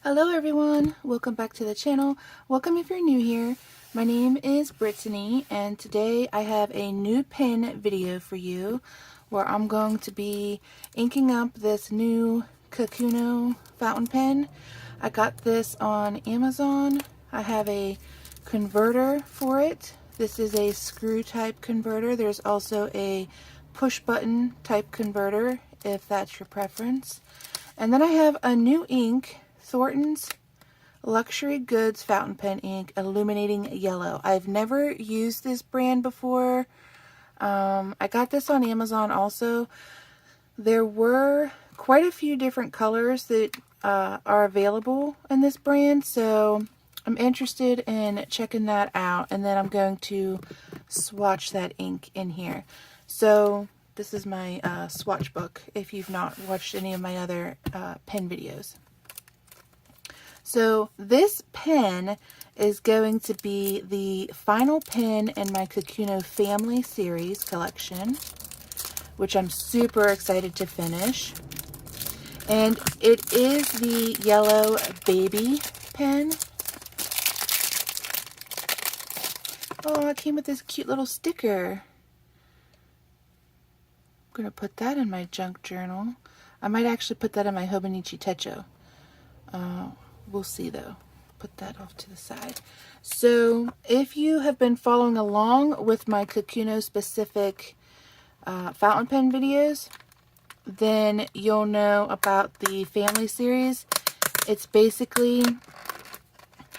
Hello everyone, welcome back to the channel. Welcome if you're new here. My name is Brittany and today I have a new pen video for you where I'm going to be inking up this new Kakuno fountain pen. I got this on Amazon. I have a converter for it. This is a screw type converter. There's also a push button type converter if that's your preference. And then I have a new ink, Thornton's Luxury Goods Fountain Pen Ink Illuminating Yellow. I've never used this brand before. I got this on Amazon also. There were quite a few different colors that are available in this brand, so I'm interested in checking that out, and then I'm going to swatch that ink in here. So this is my swatch book if you've not watched any of my other pen videos. So this pen is going to be the final pen in my Kakuno Family Series collection, which I'm super excited to finish. And it is the yellow baby pen. Oh, it came with this cute little sticker. I'm going to put that in my junk journal. I might actually put that in my Hobonichi Techo. We'll see though. Put that off to the side. So if you have been following along with my Kakuno specific fountain pen videos, then you'll know about the family series. It's basically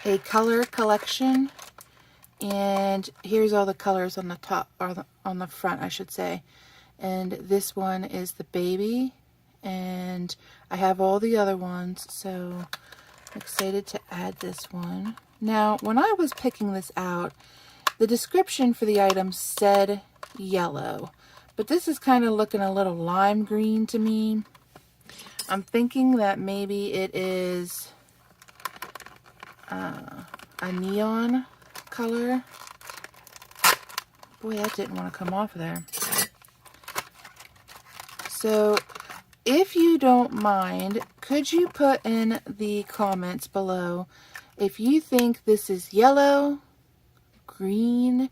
a color collection, and here's all the colors on the top, or on the front I should say. And this one is the baby, and I have all the other ones, so excited to add this one. Now, when I was picking this out, the description for the item said yellow, but this is kind of looking a little lime green to me. I'm thinking that maybe it is a neon color. Boy, that didn't want to come off there. So if you don't mind, could you put in the comments below if you think this is yellow, green,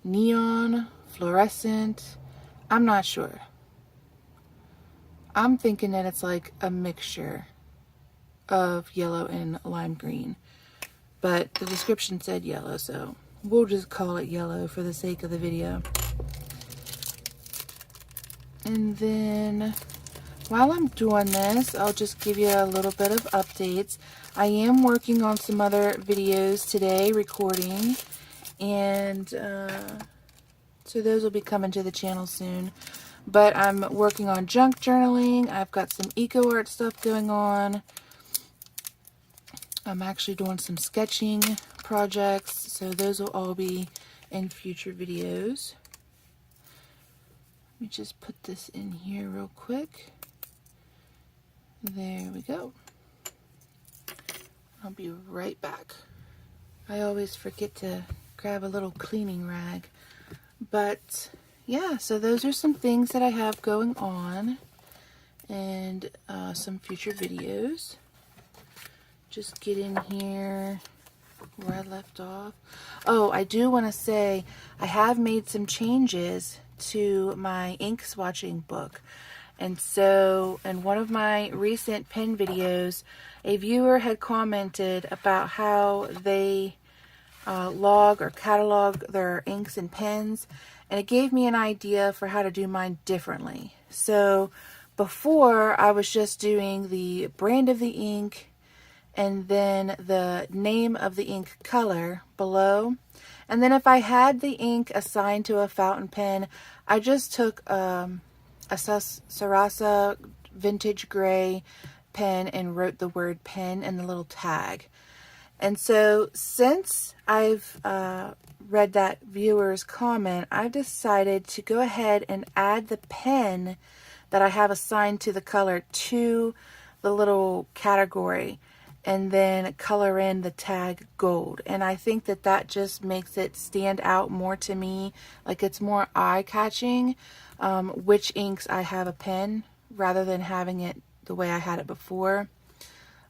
neon, fluorescent? I'm not sure. I'm thinking that it's like a mixture of yellow and lime green. But the description said yellow, so we'll just call it yellow for the sake of the video. And then while I'm doing this, I'll just give you a little bit of updates. I am working on some other videos today, recording, and so those will be coming to the channel soon. But I'm working on junk journaling. I've got some eco art stuff going on. I'm actually doing some sketching projects, so those will all be in future videos. Let me just put this in here real quick. There we go. I'll be right back. I always forget to grab a little cleaning rag. But yeah, so those are some things that I have going on, and some future videos. Just get in here where I left off. Oh, I do want to say I have made some changes to my ink swatching book. And so in one of my recent pen videos, a viewer had commented about how they log or catalog their inks and pens, and it gave me an idea for how to do mine differently. So before, I was just doing the brand of the ink and then the name of the ink color below. And then if I had the ink assigned to a fountain pen, I just took a Sarasa vintage gray pen and wrote the word pen in the little tag. And so since I've read that viewer's comment, I've decided to go ahead and add the pen that I have assigned to the color to the little category, and then color in the tag gold. And I think that that just makes it stand out more to me, like it's more eye-catching which inks I have a pen, rather than having it the way I had it before.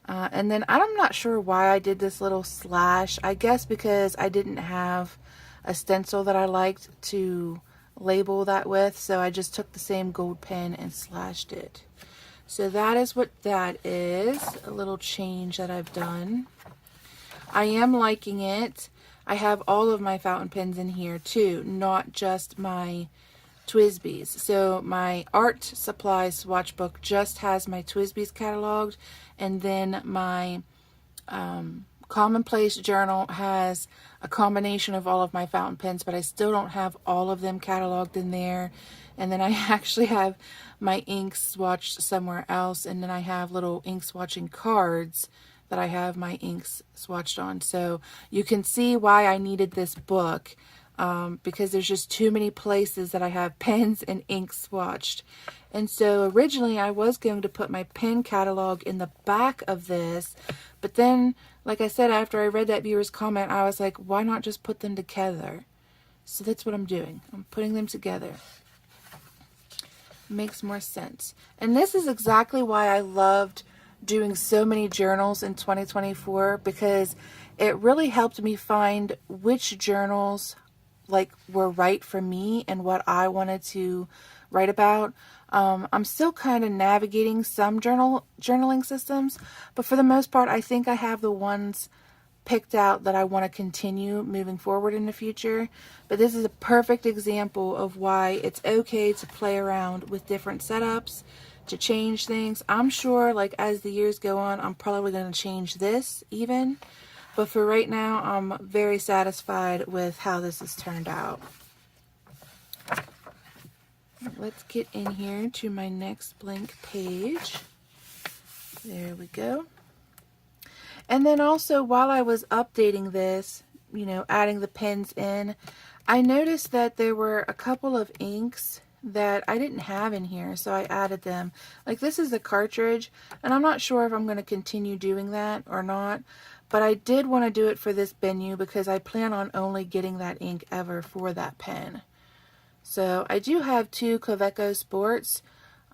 And then I'm not sure why I did this little slash. I guess because I didn't have a stencil that I liked to label that with, so I just took the same gold pen and slashed it. So that is what that is, a little change that I've done. I am liking it. I have all of my fountain pens in here too, not just my TWSBIs. So my art supply swatch book just has my TWSBIs cataloged, and then my commonplace journal has a combination of all of my fountain pens, but I still don't have all of them cataloged in there. And then I actually have my inks swatched somewhere else, and then I have little ink swatching cards that I have my inks swatched on. So you can see why I needed this book, because there's just too many places that I have pens and inks swatched. And so originally I was going to put my pen catalog in the back of this, but then, like I said, after I read that viewer's comment, I was like, why not just put them together? So that's what I'm doing. I'm putting them together. Makes more sense. And this is exactly why I loved doing so many journals in 2024, because it really helped me find which journals were right for me and what I wanted to write about. I'm still kind of navigating some journaling systems, but for the most part, I think I have the ones picked out that I want to continue moving forward in the future. But this is a perfect example of why it's okay to play around with different setups, to change things. I'm sure as the years go on, I'm probably going to change this even. But for right now, I'm very satisfied with how this has turned out. Let's get in here to my next blank page. There we go. And then also, while I was updating this, adding the pens in, I noticed that there were a couple of inks that I didn't have in here, so I added them. This is a cartridge, and I'm not sure if I'm going to continue doing that or not, but I did want to do it for this Bennu because I plan on only getting that ink ever for that pen. So I do have two Kaweco Sports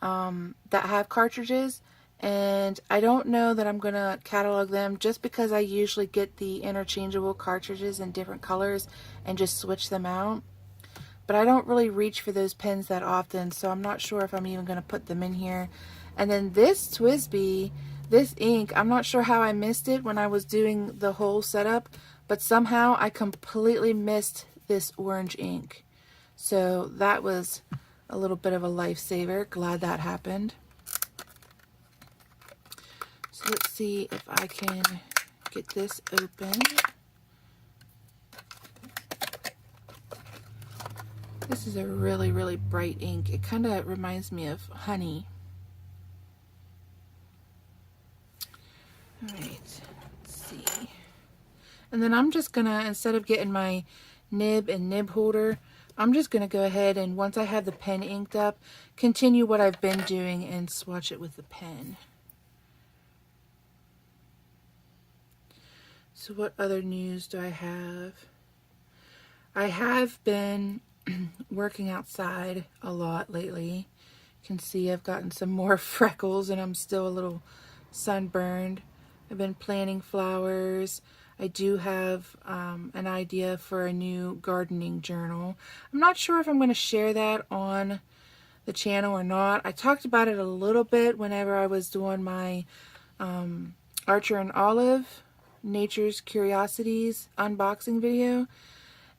that have cartridges, and I don't know that I'm going to catalog them just because I usually get the interchangeable cartridges in different colors and just switch them out. But I don't really reach for those pens that often, so I'm not sure if I'm even going to put them in here. And then this TWSBI, this ink, I'm not sure how I missed it when I was doing the whole setup, but somehow I completely missed this orange ink. So that was a little bit of a lifesaver. Glad that happened. So let's see if I can get this open. This is a really, really bright ink. It kind of reminds me of honey. Alright, let's see. And then I'm just gonna, instead of getting my nib and nib holder, I'm just gonna go ahead and once I have the pen inked up, continue what I've been doing and swatch it with the pen. So what other news do I have? I have been working outside a lot lately. You can see I've gotten some more freckles and I'm still a little sunburned. I've been planting flowers. I do have an idea for a new gardening journal. I'm not sure if I'm going to share that on the channel or not. I talked about it a little bit whenever I was doing my Archer and Olive Nature's Curiosities unboxing video,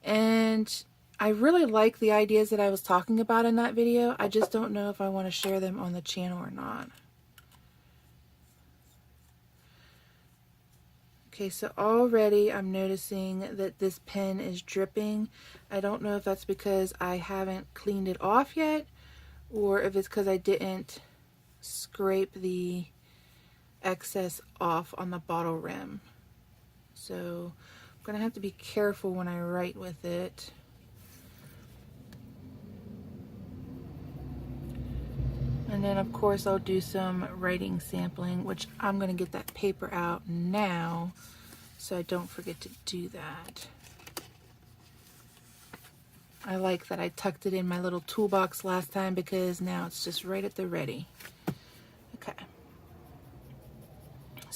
and I really like the ideas that I was talking about in that video. I just don't know if I want to share them on the channel or not. Okay, so already I'm noticing that this pen is dripping. I don't know if that's because I haven't cleaned it off yet, or if it's because I didn't scrape the excess off on the bottle rim. So I'm going to have to be careful when I write with it. And then of course I'll do some writing sampling, which I'm going to get that paper out now so I don't forget to do that. I like that I tucked it in my little toolbox last time because now it's just right at the ready. Okay.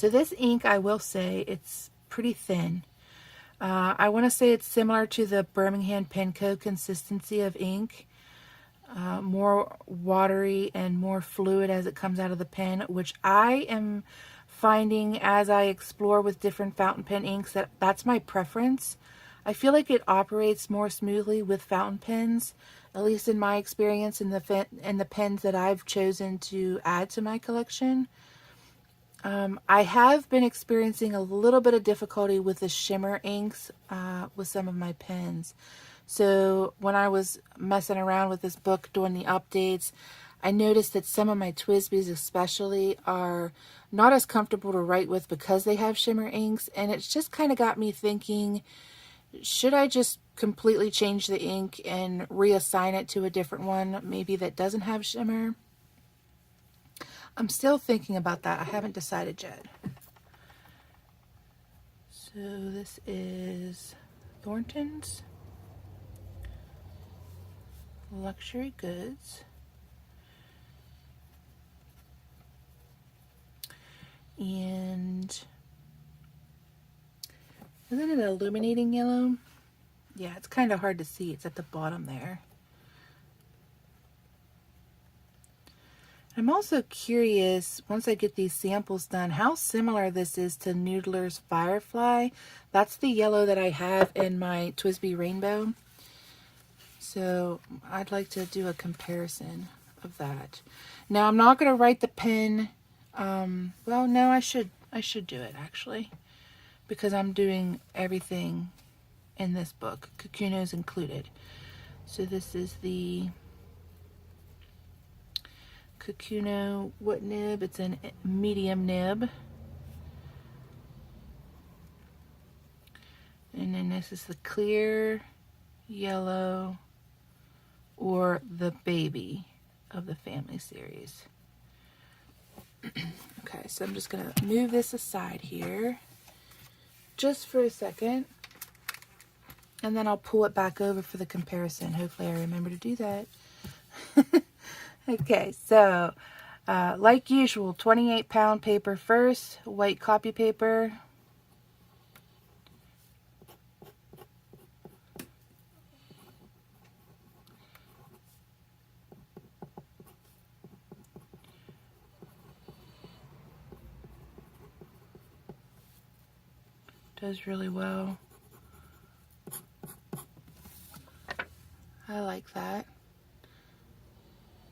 So this ink, I will say, it's pretty thin. I want to say it's similar to the Birmingham Pen Co. consistency of ink. More watery and more fluid as it comes out of the pen, which I am finding as I explore with different fountain pen inks that's my preference. I feel like it operates more smoothly with fountain pens, at least in my experience in the pens that I've chosen to add to my collection. I have been experiencing a little bit of difficulty with the shimmer inks with some of my pens. So when I was messing around with this book doing the updates, I noticed that some of my TWSBIs especially are not as comfortable to write with because they have shimmer inks, and it's just kind of got me thinking, should I just completely change the ink and reassign it to a different one, maybe that doesn't have shimmer? I'm still thinking about that. I haven't decided yet. So this is Thornton's Luxury Goods. And isn't it an illuminating yellow? Yeah, it's kind of hard to see. It's at the bottom there. I'm also curious, once I get these samples done, how similar this is to Noodler's Firefly. That's the yellow that I have in my TWSBI Rainbow. So I'd like to do a comparison of that. Now I'm not going to write the pen. Well, no, I should do it actually, because I'm doing everything in this book, Kakuno's included. So this is the Kakuno, what nib? It's a medium nib. And then this is the clear yellow, or the baby of the family series. Okay, so I'm just going to move this aside here just for a second, and then I'll pull it back over for the comparison. Hopefully I remember to do that. Okay, so like usual, 28-pound paper first, white copy paper. Does really well. I like that.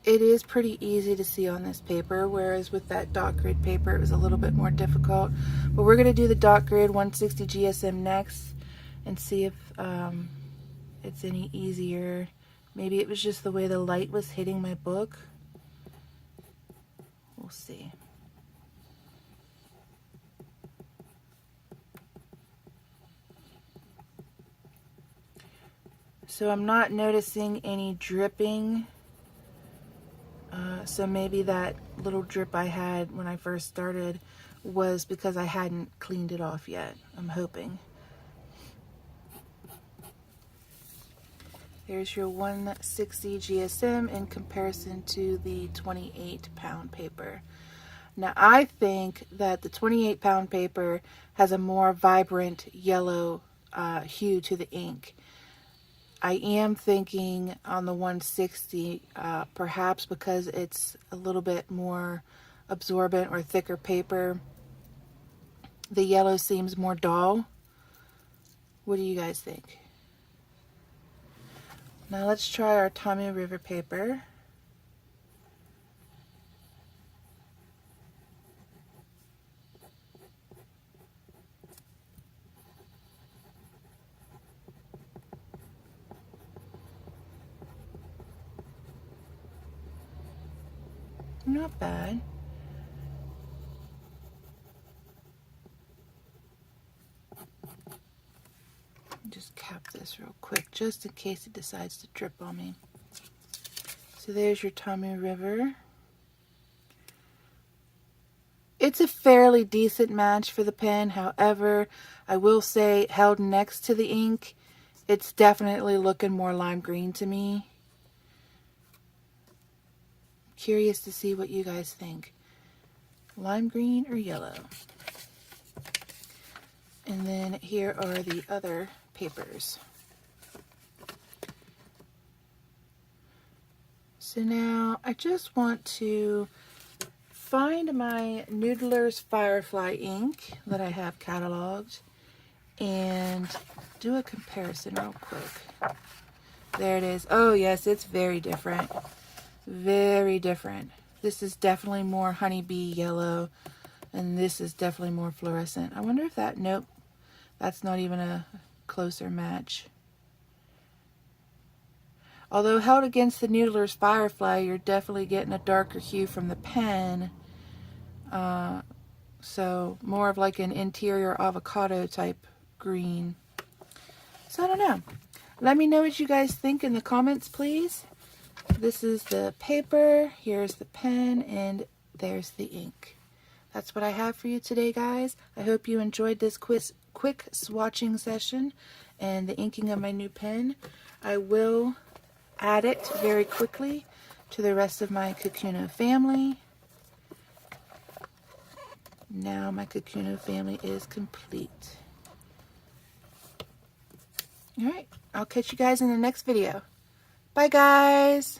It is pretty easy to see on this paper, whereas with that dot grid paper it was a little bit more difficult. But we're going to do the dot grid 160 GSM next and see if it's any easier. Maybe it was just the way the light was hitting my book. We'll see. So I'm not noticing any dripping. So maybe that little drip I had when I first started was because I hadn't cleaned it off yet. I'm hoping. There's your 160 GSM in comparison to the 28-pound paper. Now I think that the 28-pound paper has a more vibrant yellow hue to the ink. I am thinking on the 160, perhaps because it's a little bit more absorbent or thicker paper, the yellow seems more dull. What do you guys think? Now let's try our Tomoe River paper. Not bad. Just cap this real quick, just in case it decides to drip on me. So there's your Tomoe River. It's a fairly decent match for the pen. However, I will say, held next to the ink, it's definitely looking more lime green to me. Curious to see what you guys think. Lime green or yellow? And then here are the other papers. So now I just want to find my Noodler's Firefly ink that I have cataloged and do a comparison real quick. There it is. Oh yes, it's very different. Very different. This is definitely more honeybee yellow, and this is definitely more fluorescent. I wonder if that, nope, that's not even a closer match. Although held against the Noodler's Firefly, you're definitely getting a darker hue from the pen. So more of like an interior avocado type green. So I don't know. Let me know what you guys think in the comments, please. This is the paper, here's the pen, and there's the ink. That's what I have for you today, guys. I hope you enjoyed this quick swatching session and the inking of my new pen. I will add it very quickly to the rest of my Kakuno family. Now my Kakuno family is complete. Alright, I'll catch you guys in the next video. Bye, guys!